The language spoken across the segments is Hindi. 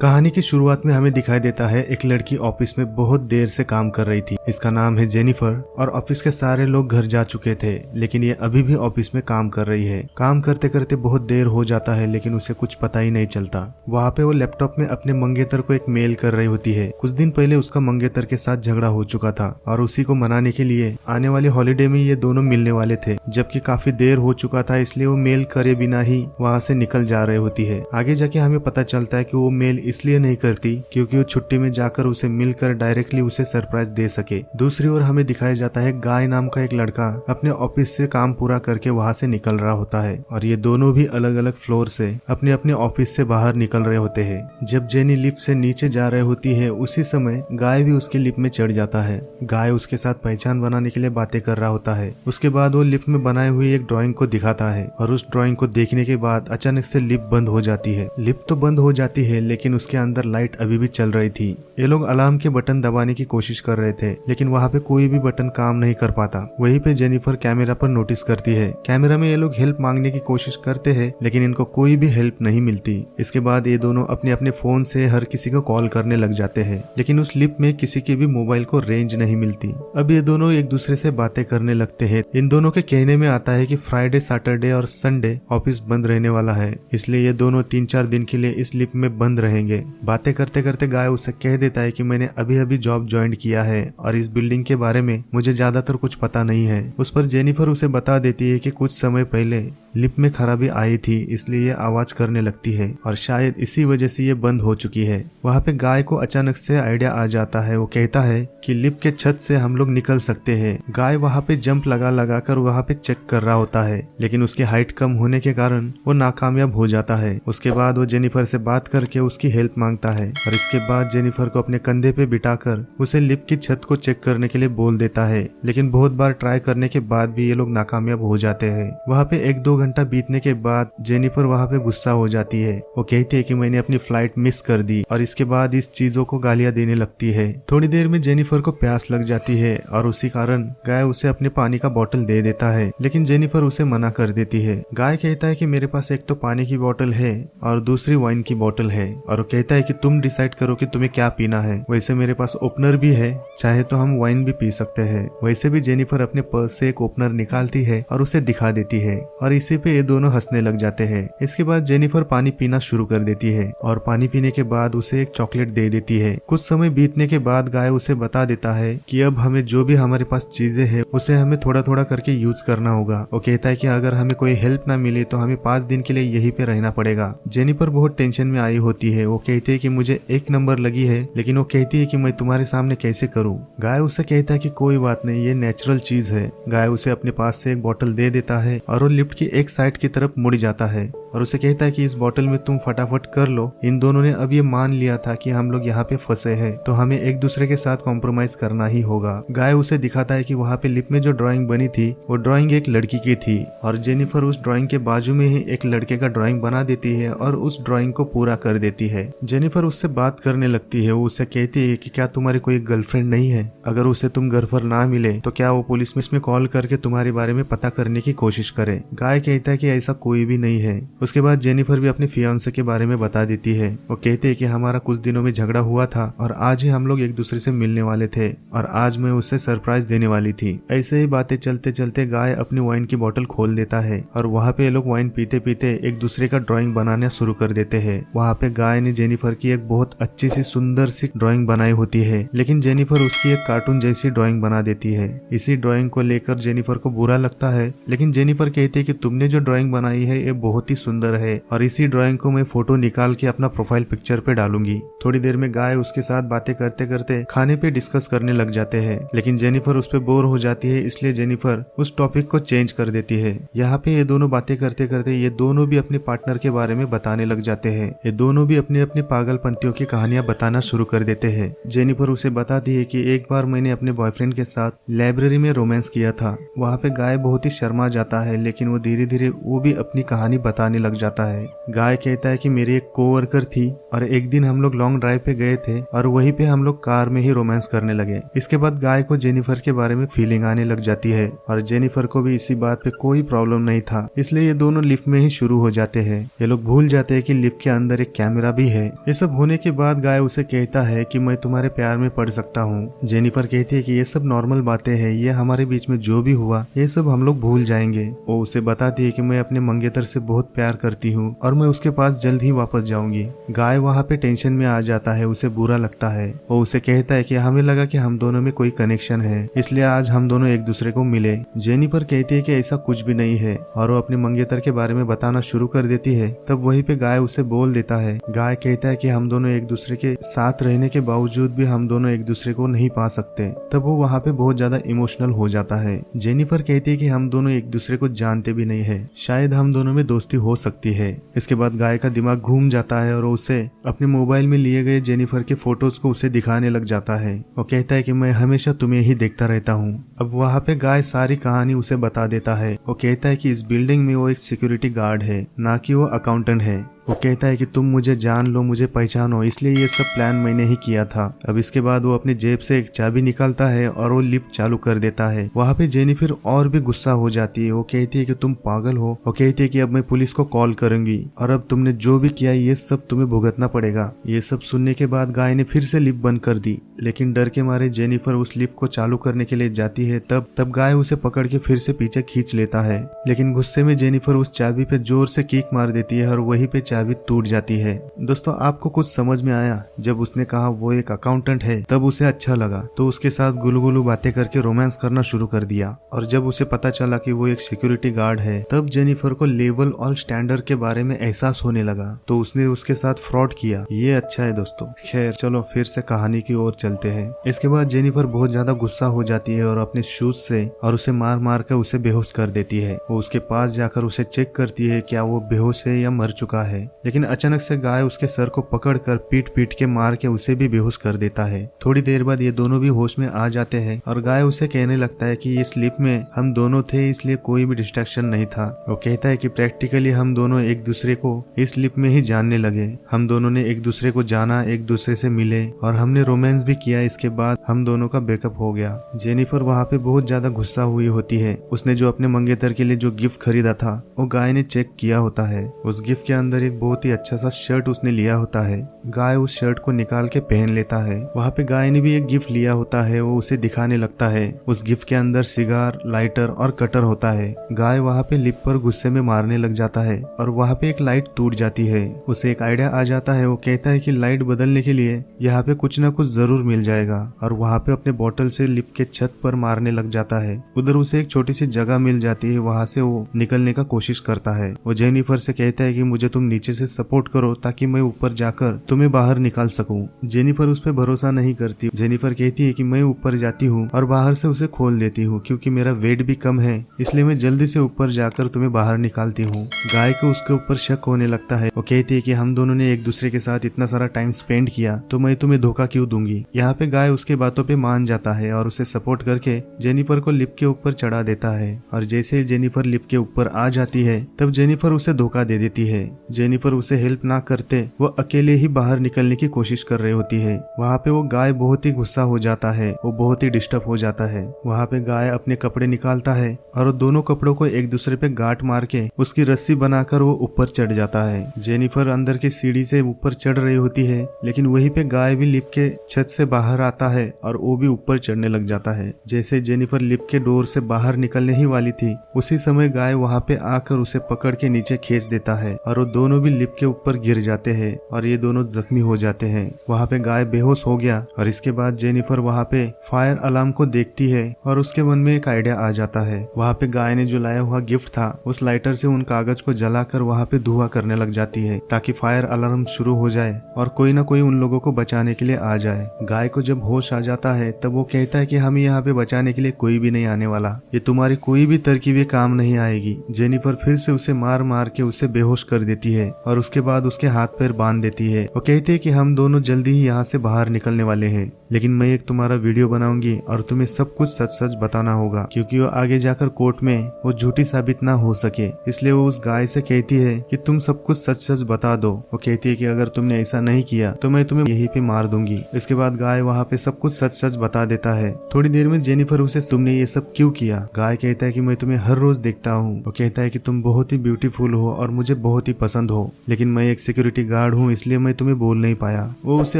कहानी की शुरुआत में हमें दिखाई देता है एक लड़की ऑफिस में बहुत देर से काम कर रही थी। इसका नाम है जेनिफर और ऑफिस के सारे लोग घर जा चुके थे, लेकिन ये अभी भी ऑफिस में काम कर रही है। काम करते करते बहुत देर हो जाता है, लेकिन उसे कुछ पता ही नहीं चलता। वहाँ पे वो लैपटॉप में अपने मंगेतर को एक मेल कर रही होती है। कुछ दिन पहले उसका मंगेतर के साथ झगड़ा हो चुका था और उसी को मनाने के लिए आने वाली हॉलीडे में ये दोनों मिलने वाले थे, जबकि काफी देर हो चुका था, इसलिए वो मेल करे बिना ही वहाँ से निकल जा रही होती है। आगे जाके हमें पता चलता है कि वो मेल इसलिए नहीं करती क्योंकि वो छुट्टी में जाकर उसे मिलकर डायरेक्टली उसे सरप्राइज दे सके। दूसरी ओर हमें दिखाया जाता है गाय नाम का एक लड़का अपने ऑफिस से काम पूरा करके वहाँ से निकल रहा होता है और ये दोनों भी अलग अलग फ्लोर से अपने अपने ऑफिस से बाहर निकल रहे होते हैं। जब जेनी लिफ्ट से नीचे जा रही होती है, उसी समय गाय भी उसकी लिफ्ट में चढ़ जाता है। गाय उसके साथ पहचान बनाने के लिए बातें कर रहा होता है। उसके बाद वो लिफ्ट में बनाई हुई एक ड्राइंग को दिखाता है और उस ड्राइंग को देखने के बाद अचानक से लिफ्ट बंद हो जाती है। लिफ्ट तो बंद हो जाती है, लेकिन उसके अंदर लाइट अभी भी चल रही थी। ये लोग अलार्म के बटन दबाने की कोशिश कर रहे थे, लेकिन वहाँ पे कोई भी बटन काम नहीं कर पाता। वहीं पे जेनिफर कैमरा पर नोटिस करती है। कैमरा में ये लोग हेल्प मांगने की कोशिश करते हैं, लेकिन इनको कोई भी हेल्प नहीं मिलती। इसके बाद ये दोनों अपने अपने फोन से हर किसी को कॉल करने लग जाते हैं, लेकिन उस लिफ्ट में किसी के भी मोबाइल को रेंज नहीं मिलती। अब ये दोनों एक दूसरे से बातें करने लगते हैं। इन दोनों के कहने में आता है कि फ्राइडे, सैटरडे और संडे ऑफिस बंद रहने वाला है, इसलिए ये दोनों 3-4 दिन के लिए इस लिफ्ट में बंद रहेंगे। बातें करते करते गाय उसे कह देता है कि मैंने अभी अभी जॉब ज्वाइन किया है और इस बिल्डिंग के बारे में मुझे ज्यादातर कुछ पता नहीं है। उस पर जेनिफर उसे बता देती है कि कुछ समय पहले लिफ्ट में खराबी आई थी, इसलिए ये आवाज करने लगती है और शायद इसी वजह से ये बंद हो चुकी है। वहाँ पे गाय को अचानक से आइडिया आ जाता है। वो कहता है कि लिफ्ट के छत से हम लोग निकल सकते हैं। गाय वहाँ पे जंप लगा कर वहाँ पे चेक कर रहा होता है, लेकिन उसकी हाइट कम होने के कारण वो नाकामयाब हो जाता है। उसके बाद वो जेनिफर से बात करके उसकी हेल्प मांगता है और इसके बाद जेनिफर को अपने कंधे पे बिठाकर उसे लिफ्ट की छत को चेक करने के लिए बोल देता है, लेकिन बहुत बार ट्राई करने के बाद भी ये लोग नाकामयाब हो जाते हैं। वहाँ पे 1-2 घंटा बीतने के बाद जेनिफर वहाँ पे गुस्सा हो जाती है। वो कहती है कि मैंने अपनी फ्लाइट मिस कर दी और इसके बाद इस चीजों को गालियां देने लगती है। थोड़ी देर में जेनिफर को प्यास लग जाती है और उसी कारण गाय उसे अपने पानी का बोतल दे देता है, लेकिन जेनिफर उसे मना कर देती है। गाय कहता है कि मेरे पास एक तो पानी की बोतल है और दूसरी वाइन की बोतल है, और वो कहता है कि तुम डिसाइड करो कि तुम्हें क्या पीना है। वैसे मेरे पास ओपनर भी है, चाहे तो हम वाइन भी पी सकते हैं। वैसे भी जेनिफर अपने पर्स से एक ओपनर निकालती है और उसे दिखा देती है और इसी पे ये दोनों हंसने लग जाते हैं। इसके बाद जेनिफर पानी पीना शुरू कर देती है और पानी पीने के बाद उसे एक चॉकलेट दे देती है। कुछ समय बीतने के बाद गाय उसे बता देता है कि अब हमें जो भी हमारे पास चीजें हैं उसे हमें थोड़ा थोड़ा करके यूज करना होगा। वो कहता है कि अगर हमें कोई हेल्प ना मिले तो हमें 5 दिन के लिए यहीं पे रहना पड़ेगा। जेनिफर बहुत टेंशन में आई होती है। वो कहती है कि मुझे 1 नंबर लगी है, लेकिन वो कहती है कि मैं तुम्हारे सामने कैसे करूँ। गाय उसे कहता है कि कोई बात नहीं, ये नेचुरल चीज है। गाय उसे अपने पास से एक बोतल दे देता है और वो लिफ्ट की एक साइड की तरफ मुड़ जाता है और उसे कहता है कि इस बोतल में तुम फटाफट कर लो। इन दोनों ने अब ये मान लिया था कि हम लोग यहाँ पे फंसे हैं, तो हमें एक दूसरे के साथ कॉम्प्रोमाइज करना ही होगा। गाय उसे दिखाता है कि वहाँ पे लिफ्ट में जो ड्राइंग बनी थी वो ड्राइंग एक लड़की की थी और जेनिफर उस ड्राइंग के बाजू में ही एक लड़के का ड्राइंग बना देती है और उस ड्राइंग को पूरा कर देती है। जेनिफर उससे बात करने लगती है। वो उससे कहती है कि क्या तुम्हारी कोई गर्लफ्रेंड नहीं है? अगर उसे तुम घर पर ना मिले तो क्या वो पुलिस में कॉल करके तुम्हारे बारे में पता करने की कोशिश करे? गाय कहता है कि ऐसा कोई भी नहीं है। उसके बाद जेनिफर भी अपने फियांसे के बारे में बता देती है। वो कहते हैं कि हमारा कुछ दिनों में झगड़ा हुआ था और आज ही हम लोग एक दूसरे से मिलने वाले थे और आज मैं उसे सरप्राइज देने वाली थी। ऐसे ही बातें चलते चलते गाय अपनी वाइन की बोतल खोल देता है और वहाँ पे ये लोग वाइन पीते पीते एक दूसरे का ड्राइंग बनाना शुरू कर देते हैं। वहाँ पे गाय ने जेनिफर की एक बहुत अच्छी सी सुंदर सी ड्राइंग बनाई होती है, लेकिन जेनिफर उसकी एक कार्टून जैसी ड्राइंग बना देती है। इसी ड्राइंग को लेकर जेनिफर को बुरा लगता है, लेकिन जेनिफर कहती है कि तुमने जो ड्राइंग बनाई है ये बहुत ही सुंदर है और इसी ड्राइंग को मैं फोटो निकाल के अपना प्रोफाइल पिक्चर पे डालूंगी। थोड़ी देर में गाय उसके साथ बातें करते करते खाने पे डिस्कस करने लग जाते हैं, लेकिन जेनिफर उस पे बोर हो जाती है, इसलिए जेनिफर उस टॉपिक को चेंज कर देती है। यहाँ पे ये दोनों बातें करते करते ये दोनों भी अपने पार्टनर के बारे में बताने लग जाते हैं। ये दोनों भी अपने अपने पागलपंतियों की कहानियां बताना शुरू कर देते हैं। जेनिफर उसे बताती है कि एक बार मैंने अपने बॉयफ्रेंड के साथ लाइब्रेरी में रोमांस किया था। वहाँ पे गाय बहुत ही शर्मा जाता है, लेकिन वो धीरे धीरे वो भी अपनी कहानी बताने लग जाता है। गाय कहता है कि मेरी एक कोवर्कर थी और एक दिन हम लोग लॉन्ग ड्राइव पे गए थे और वहीं पे हम लोग कार में ही रोमांस करने लगे। इसके बाद गाय को जेनिफर के बारे में फीलिंग आने लग जाती है और जेनिफर को भी इसी बात पे कोई प्रॉब्लम नहीं था, इसलिए ये दोनों लिफ्ट में ही शुरू हो जाते हैं। ये लोग भूल जाते हैं कि लिफ्ट के अंदर एक कैमरा भी है। ये सब होने के बाद गाय उसे कहता है कि मैं तुम्हारे प्यार में पड़ सकता हूँ। जेनिफर कहती है कि ये सब नॉर्मल बातें हैं, ये हमारे बीच में जो भी हुआ ये सब हम लोग भूल जाएंगे। वो उसे बताती है कि मैं अपने मंगेतर से बहुत प्यार करती हूँ और मैं उसके पास जल्द ही वापस जाऊंगी। गाय वहाँ पे टेंशन में आ जाता है, उसे बुरा लगता है। वो उसे कहता है कि हमें लगा कि हम दोनों में कोई कनेक्शन है, इसलिए आज हम दोनों एक दूसरे को मिले। जेनिफर कहती है कि ऐसा कुछ भी नहीं है और वो अपने मंगेतर के बारे में बताना शुरू कर देती है। तब वहीं पे गाय उसे बोल देता है। गाय कहता है कि हम दोनों एक दूसरे के साथ रहने के बावजूद भी हम दोनों एक दूसरे को नहीं पा सकते। तब वो वहाँ पे बहुत ज्यादा इमोशनल हो जाता है। जेनिफर कहती है कि हम दोनों एक दूसरे को जानते भी नहीं है, शायद हम दोनों में दोस्ती हो सकती है। इसके बाद गाय का दिमाग घूम जाता है और उसे अपने मोबाइल में लिए गए जेनिफर के फोटोज को उसे दिखाने लग जाता है। वो कहता है कि मैं हमेशा तुम्हें ही देखता रहता हूँ। अब वहाँ पे गाय सारी कहानी उसे बता देता है। वो कहता है कि इस बिल्डिंग में वो एक सिक्योरिटी गार्ड है, ना कि वो अकाउंटेंट है। वो कहता है कि तुम मुझे जान लो, मुझे पहचानो, इसलिए ये सब प्लान मैंने ही किया था। अब इसके बाद वो अपनी जेब से एक चाबी निकालता है और वो लिफ्ट चालू कर देता है। वहाँ पे जेनिफर और भी गुस्सा हो जाती है। वो कहती है कि तुम पागल हो। वो कहती है कि अब मैं पुलिस को कॉल करूंगी और अब तुमने जो भी किया ये सब तुम्हें भुगतना पड़ेगा। ये सब सुनने के बाद गाय ने फिर से लिफ्ट बंद कर दी, लेकिन डर के मारे जेनिफर उस लिफ्ट को चालू करने के लिए जाती है। तब गाय उसे पकड़ के फिर से पीछे खींच लेता है, लेकिन गुस्से में जेनिफर उस चाबी पे जोर से किक मार देती है और वहीं पे चाबी टूट जाती है। दोस्तों, आपको कुछ समझ में आया? जब उसने कहा वो एक अकाउंटेंट है तब उसे अच्छा लगा, तो उसके साथ गुलगुलू बातें करके रोमांस करना शुरू कर दिया। और जब उसे पता चला कि वो एक सिक्योरिटी गार्ड है, तब जेनिफर को लेवल और स्टैंडर्ड के बारे में एहसास होने लगा, तो उसने उसके साथ फ्रॉड किया। ये अच्छा है दोस्तों। खैर चलो फिर से कहानी की ओर चलते हैं। इसके बाद जेनिफर बहुत ज्यादा गुस्सा हो जाती है और अपने शूज से और उसे मार मार कर उसे बेहोश कर देती है। वो उसके पास जाकर उसे चेक करती है क्या वो बेहोश है या मर चुका है, लेकिन अचानक से गाय उसके सर को पकड़कर पीट पीट के मार के उसे भी बेहोश कर देता है। थोड़ी देर बाद ये दोनों भी होश में आ जाते हैं और गाय उसे कहने लगता है कि इस स्लीप में हम दोनों थे, इसलिए कोई भी डिस्ट्रैक्शन नहीं था। वो कहता है कि प्रैक्टिकली हम दोनों एक दूसरे को इस स्लीप में ही जानने लगे। हम दोनों ने एक दूसरे को जाना, एक दूसरे से मिले और हमने रोमांस भी किया। इसके बाद हम दोनों का ब्रेकअप हो गया। जेनिफर वहाँ पे बहुत ज्यादा गुस्सा हुई होती है। उसने जो अपने मंगेतर के लिए जो गिफ्ट खरीदा था वो गाय ने चेक किया होता है। उस गिफ्ट के अंदर एक बहुत ही अच्छा सा शर्ट उसने लिया होता है। गाय उस शर्ट को निकाल के पहन लेता है। वहाँ पे गाय ने भी एक गिफ्ट लिया होता है, वो उसे दिखाने लगता है। उस गिफ्ट के अंदर सिगार, लाइटर और कटर होता है। गाय वहाँ पे लिप पर गुस्से में मारने लग जाता है और वहाँ पे एक लाइट टूट जाती है। उसे एक आइडिया आ जाता है। वो कहता है कि लाइट बदलने के लिए यहाँ पे कुछ ना कुछ जरूर मिल जाएगा और वहाँ पे अपने बोतल से लिप के छत पर मारने लग जाता है। उधर उसे एक छोटी सी जगह मिल जाती है, वहाँ से वो निकलने का कोशिश करता है। वो जेनिफर से कहता है कि मुझे तुम नीचे से सपोर्ट करो ताकि मैं ऊपर जाकर तुम्हें बाहर निकाल सकूं। जेनिफर उस पर भरोसा नहीं करती। जेनिफर कहती है कि मैं ऊपर जाती हूँ और बाहर से उसे खोल देती हूँ, क्योंकि मेरा वेट भी कम है, इसलिए मैं जल्दी से ऊपर जाकर तुम्हें बाहर निकालती हूँ। गाय को उसके ऊपर शक होने लगता है। वो कहती है कि हम दोनों ने एक दूसरे के साथ इतना सारा टाइम स्पेंड किया, तो मैं तुम्हें धोखा क्यों दूंगी। यहाँ पे गाय उसके बातों पे मान जाता है और उसे सपोर्ट करके जेनिफर को लिफ्ट के ऊपर चढ़ा देता है। और जैसे जेनिफर लिफ्ट के ऊपर आ जाती है, तब जेनिफर उसे धोखा दे देती है। जेनिफर उसे हेल्प ना करते वो अकेले ही बाहर निकलने की कोशिश कर रही होती है। वहाँ पे वो गाय बहुत ही गुस्सा हो जाता है, वो बहुत ही डिस्टर्ब हो जाता है। वहाँ पे गाय अपने कपड़े निकालता है और दोनों कपड़ों को एक दूसरे पे गांठ मार के उसकी रस्सी बनाकर वो ऊपर चढ़ जाता है। जेनिफर अंदर की सीढ़ी से ऊपर चढ़ रही होती है, लेकिन वहीं पे गाय भी लिफ्ट के छत से बाहर आता है और वो भी ऊपर चढ़ने लग जाता है। जैसे जेनिफर लिफ्ट के डोर से बाहर निकलने ही वाली थी, उसी समय गाय वहाँ पे आकर उसे पकड़ के नीचे खींच देता है और वो दोनों भी लिफ्ट के ऊपर गिर जाते हैं और ये दोनों जख्मी हो जाते हैं। वहाँ पे गाय बेहोश हो गया और इसके बाद जेनिफर वहाँ पे फायर अलार्म को देखती है और उसके मन में एक आइडिया आ जाता है। वहाँ पे गाय ने जो लाया हुआ गिफ्ट था, उस लाइटर से उन कागज को जलाकर वहाँ पे धुआं करने लग जाती है, ताकि फायर अलार्म शुरू हो जाए और कोई ना कोई उन लोगों को बचाने के लिए आ जाए। गाय को जब होश आ जाता है, तब वो कहता है कि हमें यहाँ पे बचाने के लिए कोई भी नहीं आने वाला, ये तुम्हारी कोई भी तरकीबें काम नहीं आएगी। जेनिफर फिर से उसे मार मार के उसे बेहोश कर देती है और उसके बाद उसके हाथ पैर बांध देती है। वो कहती है कि हम दोनों जल्दी ही यहाँ से बाहर निकलने वाले हैं, लेकिन मैं एक तुम्हारा वीडियो बनाऊंगी और तुम्हें सब कुछ सच सच बताना होगा, क्योंकि वो आगे जाकर कोर्ट में वो झूठी साबित ना हो सके। इसलिए वो उस गाय से कहती है कि तुम सब कुछ सच सच बता दो। वो कहती है कि अगर तुमने ऐसा नहीं किया तो मैं तुम्हें यहीं पे मार दूंगी। इसके बाद गाय वहाँ पे सब कुछ सच सच बता देता है। थोड़ी देर में जेनिफर उसे तुमने ये सब क्यों किया? गाय कहता है कि मैं तुम्हें हर रोज देखता हूँ। वो कहता है कि तुम बहुत ही ब्यूटीफुल हो और मुझे बहुत ही पसंद हो, लेकिन मैं एक सिक्योरिटी गार्ड हूँ, इसलिए मैं तुम्हें बोल नहीं पाया। वो उसे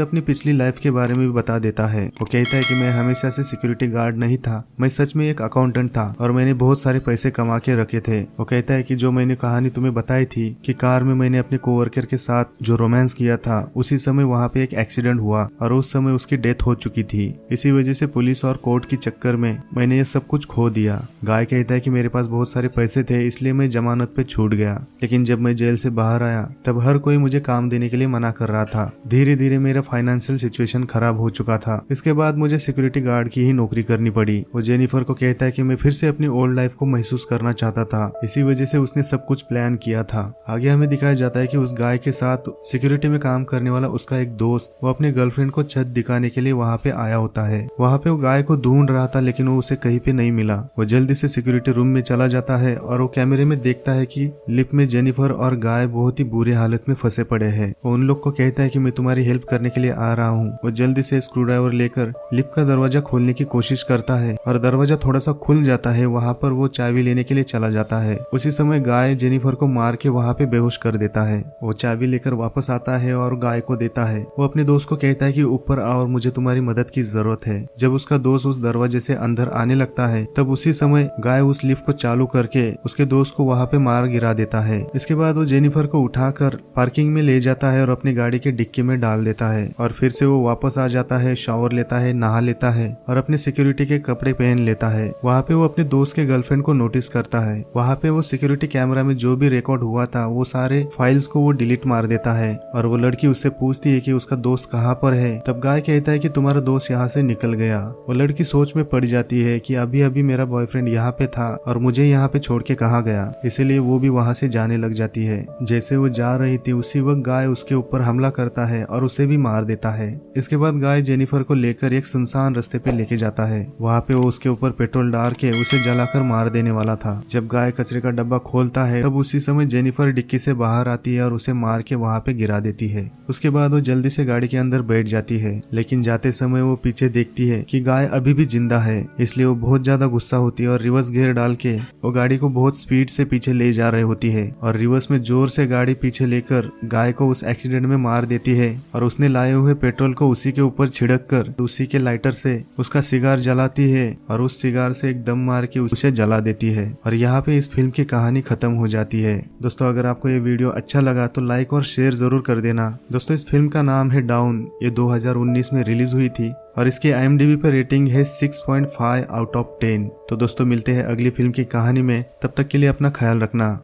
अपनी पिछली लाइफ के बारे में भी बता देता है। वो कहता है कि मैं हमेशा से सिक्योरिटी गार्ड नहीं था, मैं सच में एक अकाउंटेंट था और मैंने बहुत सारे पैसे कमा के रखे थे। वो कहता है कि जो मैंने कहानी तुम्हें बताई थी कि कार में मैंने अपने कोवर्कर के साथ जो रोमांस किया था, उसी समय वहाँ पे एक एक्सीडेंट हुआ और उस समय उसकी डेथ हो चुकी थी। इसी वजह से पुलिस और कोर्ट की चक्कर में मैंने ये सब कुछ खो दिया। गाय कहता है कि मेरे पास बहुत सारे पैसे थे, इसलिए मैं जमानत पे छूट गया, लेकिन जब मैं जेल से बाहर आया तब हर कोई मुझे काम देने के लिए मना कर रहा था। धीरे धीरे मेरा फाइनेंशियल सिचुएशन खराब हो चुका था। इसके बाद मुझे सिक्योरिटी गार्ड की ही नौकरी करनी पड़ी। वो जेनिफर को कहता है कि मैं फिर से अपनी ओल्ड लाइफ को महसूस करना चाहता था, इसी वजह से उसने सब कुछ प्लान किया था। आगे हमें दिखाया जाता है कि उस गाय के साथ सिक्योरिटी में काम करने वाला उसका एक दोस्त वो अपने गर्लफ्रेंड को छत दिखाने के लिए वहाँ पे आया होता है। वहाँ पे वो गाय को ढूंढ रहा था, लेकिन वो उसे कहीं पे नहीं मिला। वो जल्दी से सिक्योरिटी रूम में चला जाता है और वो कैमरे में देखता है कि लिफ्ट में जेनिफर और गाय बहुत ही बुरी हालत में फंसे पड़े हैं। वो उन लोग को कहता है कि मैं तुम्हारी हेल्प करने के लिए आ रहा हूँ। वो जल्दी से स्क्रू ड्राइवर लेकर लिफ्ट का दरवाजा खोलने की कोशिश करता है और दरवाजा थोड़ा सा खुल जाता है। वहाँ पर वो चाबी लेने के लिए चला जाता है। उसी समय गाय जेनिफर को मार के वहाँ पे बेहोश कर देता है। वो चाबी लेकर वापस आता है और गाय को देता है। वो अपने दोस्त को कहता है कि ऊपर आओ और मुझे तुम्हारी मदद की जरूरत है। जब उसका दोस्त उस दरवाजे से अंदर आने लगता है तब उसी समय गाय उस लिफ्ट को चालू करके उसके दोस्त को वहाँ पे मार गिरा देता है। इसके बाद वो जेनिफर को उठाकर पार्किंग में ले जाता है और अपनी गाड़ी के डिक्की में डाल देता है और फिर से वो वापस आ जाता है, शावर लेता है, नहा लेता है और अपने सिक्योरिटी के कपड़े पहन लेता है। वहाँ पे वो अपने दोस्त के गर्लफ्रेंड को नोटिस करता है। वहाँ पे वो सिक्योरिटी कैमरा में जो भी रिकॉर्ड हुआ था वो सारे फाइल्स को वो डिलीट मार देता है और वो लड़की उससे पूछती है कि उसका दोस्त कहाँ पर है। तब गाय कहता है कि तुम्हारा दोस्त यहाँ से निकल गया। वो लड़की सोच में पड़ जाती है कि अभी अभी मेरा बॉयफ्रेंड यहाँ पे था और मुझे यहाँ पे छोड़ के कहाँ गया, इसीलिए वो भी वहाँ से जाने लग जाती है। जैसे वो जा रही थी उसी वक्त गाय उसके ऊपर हमला करता है और उसे भी मार देता है। इसके बाद गाय जेनिफर को लेकर एक सुनसान रास्ते पे लेके जाता है। वहाँ पे वो उसके ऊपर पेट्रोल डाल के उसे जलाकर मार देने वाला था। जब गाय कचरे का डब्बा खोलता है तब उसी समय जेनिफर डिक्की से बाहर आती है और उसे मार के वहाँ पे गिरा देती है। उसके बाद वो जल्दी से गाड़ी के अंदर बैठ जाती है, लेकिन जाते समय वो पीछे देखती है कि गाय अभी भी जिंदा है। इसलिए वो बहुत ज्यादा गुस्सा होती है और रिवर्स गियर डाल के वो गाड़ी को बहुत स्पीड से पीछे ले जा रही होती है और रिवर्स में जोर से गाड़ी पीछे लेकर गाय को उस एक्सीडेंट में मार देती है और उसने लाए हुए पेट्रोल को उसी के ऊपर छिड़क कर उसी के लाइटर से उसका सिगार जलाती है और उस सिगार से एक दम मार के उसे जला देती है। और यहाँ पे इस फिल्म की कहानी खत्म हो जाती है। दोस्तों अगर आपको ये वीडियो अच्छा लगा तो लाइक और शेयर जरूर कर देना। दोस्तों इस फिल्म का नाम है डाउन। ये 2019 में रिलीज हुई थी और इसकी IMDb पर रेटिंग है 6.5 आउट ऑफ 10। तो दोस्तों मिलते हैं अगली फिल्म की कहानी में, तब तक के लिए अपना ख्याल रखना।